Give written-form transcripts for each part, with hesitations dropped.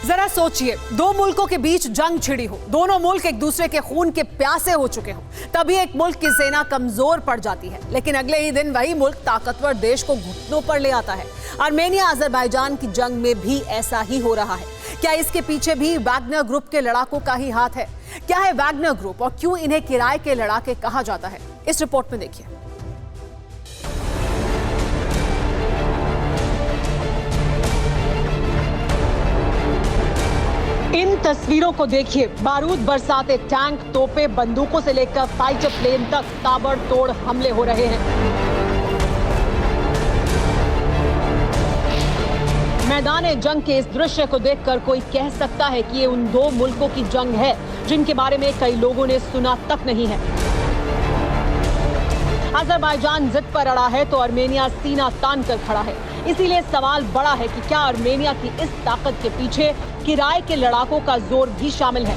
जरा सोचिए, दो मुल्कों के बीच जंग छिड़ी हो, दोनों मुल्क एक दूसरे के खून के प्यासे हो चुके हो, तभी एक मुल्क की सेना कमजोर पड़ जाती है, लेकिन अगले ही दिन वही मुल्क ताकतवर देश को घुटनों पर ले आता है। आर्मेनिया अजरबैजान की जंग में भी ऐसा ही हो रहा है। क्या इसके पीछे भी वैगनर ग्रुप के लड़ाकों का ही हाथ है? क्या है वैगनर ग्रुप और क्यों इन्हें किराए के लड़ाके कहा जाता है? इस रिपोर्ट में देखिए। इन तस्वीरों को देखिए, बारूद बरसाते टैंक, तोपे, बंदूकों से लेकर फाइटर प्लेन तक ताबड़तोड़ हमले हो रहे हैं। मैदान जंग के इस दृश्य को देखकर कोई कह सकता है कि ये उन दो मुल्कों की जंग है जिनके बारे में कई लोगों ने सुना तक नहीं है। अजरबैजान जिद पर अड़ा है तो आर्मेनिया सीना तान कर खड़ा है। इसीलिए सवाल बड़ा है कि क्या आर्मेनिया की इस ताकत के पीछे किराए के लड़ाकों का जोर भी शामिल है?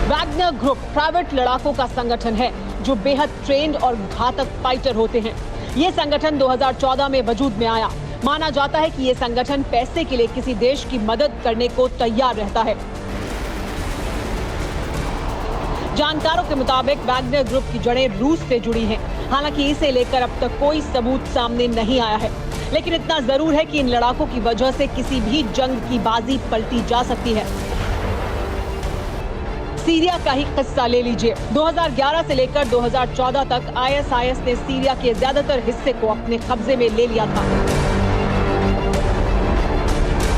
वैगनर ग्रुप प्राइवेट लड़ाकों का संगठन है जो बेहद ट्रेंड और घातक फाइटर होते हैं। ये संगठन 2014 में वजूद में आया। माना जाता है कि ये संगठन पैसे के लिए किसी देश की मदद करने को तैयार रहता है। जानकारों के मुताबिक वैगनर ग्रुप की जड़ें रूस से जुड़ी हैं। हालांकि इसे लेकर अब तक कोई सबूत सामने नहीं आया है, लेकिन इतना जरूर है कि इन लड़ाकों की वजह से किसी भी जंग की बाजी पलटी जा सकती है। सीरिया का ही किस्सा ले लीजिए। 2011 से लेकर 2014 तक आईएसआईएस ने सीरिया के ज्यादातर हिस्से को अपने कब्जे में ले लिया था।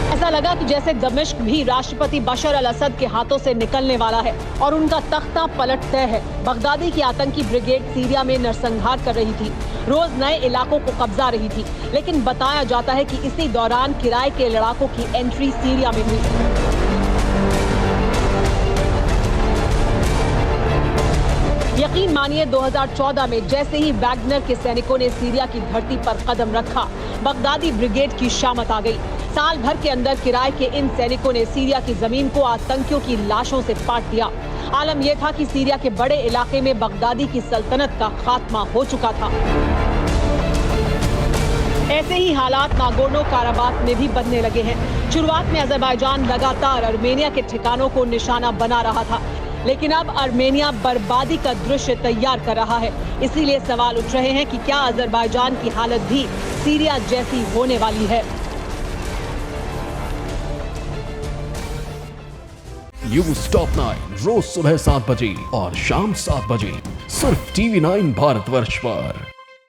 ऐसा लगा कि जैसे दमिश्क भी राष्ट्रपति बशर अल असद के हाथों से निकलने वाला है और उनका तख्ता पलट तय है। बगदादी की आतंकी ब्रिगेड सीरिया में नरसंहार कर रही थी, रोज नए इलाकों को कब्जा रही थी, लेकिन बताया जाता है कि इसी दौरान किराए के लड़ाकों की एंट्री सीरिया में हुई। यकीन मानिए, 2014 में जैसे ही वैगनर के सैनिकों ने सीरिया की धरती पर कदम रखा, बगदादी ब्रिगेड की शामत आ गई। साल भर के अंदर किराए के इन सैनिकों ने सीरिया की जमीन को आतंकियों की लाशों से पाट दिया। आलम यह था कि सीरिया के बड़े इलाके में बगदादी की सल्तनत का खात्मा हो चुका था। ऐसे ही हालात नागोर्नो काराबाख में भी बनने लगे हैं। शुरुआत में अजरबैजान लगातार आर्मेनिया के ठिकानों को निशाना बना रहा था, लेकिन अब आर्मेनिया बर्बादी का दृश्य तैयार कर रहा है। इसीलिए सवाल उठ रहे हैं कि क्या अजरबैजान की हालत भी सीरिया जैसी होने वाली है? न्यूज़ टॉप 9 रोज सुबह 7 बजे और शाम 7 बजे सिर्फ TV9 भारतवर्ष पर।